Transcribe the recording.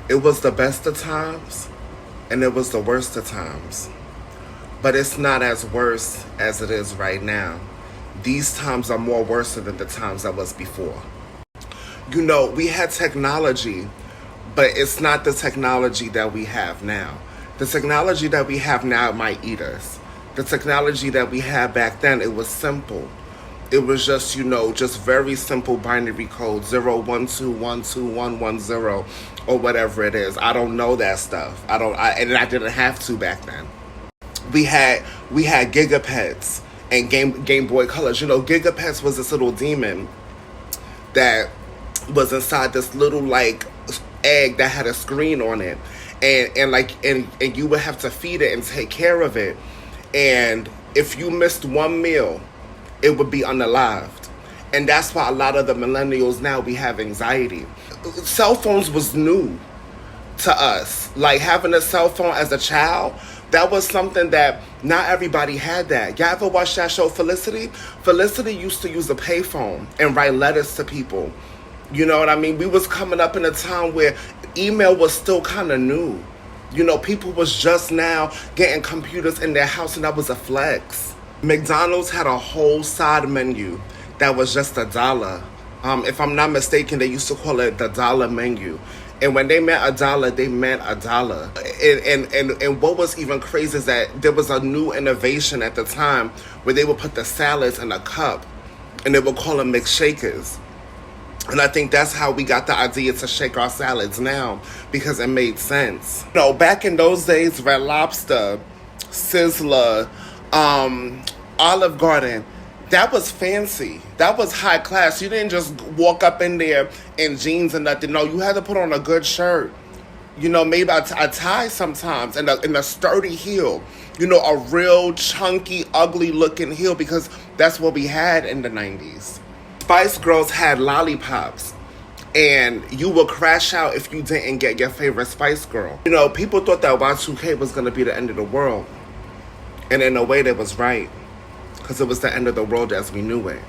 It was the best of times and it was the worst of times. But it's not as worse as it is right now. These times are more worse than the times that was before. You know, we had technology, but it's not the technology that we have now. The technology that we have now might eat us. The technology that we had back then, it was simple. It was just, just very simple binary code, 012121110 or whatever it is. I don't know that stuff. And I didn't have to back then. We had Gigapets and Game Boy Colors. Gigapets was this little demon that was inside this little egg that had a screen on it, and you would have to feed it and take care of it. And if you missed one meal, it would be unalived. And that's why a lot of the millennials now, we have anxiety. Cell phones was new to us. Like having a cell phone as a child, that was something that not everybody had that. Y'all ever watch that show Felicity? Felicity used to use a payphone and write letters to people. You know what I mean? We was coming up in a time where email was still kind of new. People was just now getting computers in their house, and that was a flex. McDonald's had a whole side menu that was just $1. If I'm not mistaken, they used to call it the dollar menu. And when they meant $1, they meant $1. And what was even crazy is that there was a new innovation at the time where they would put the salads in a cup, and they would call them McShakers. And I think that's how we got the idea to shake our salads now, because it made sense. Back in those days, Red Lobster, Sizzler, Olive Garden, that was fancy. That was high class. You didn't just walk up in there in jeans and nothing. No, you had to put on a good shirt. Maybe a tie sometimes, and a sturdy heel. A real chunky, ugly looking heel, because that's what we had in the 90s. Spice Girls had lollipops, and you would crash out if you didn't get your favorite Spice Girl. People thought that Y2K was going to be the end of the world. And in a way, they was right, because it was the end of the world as we knew it.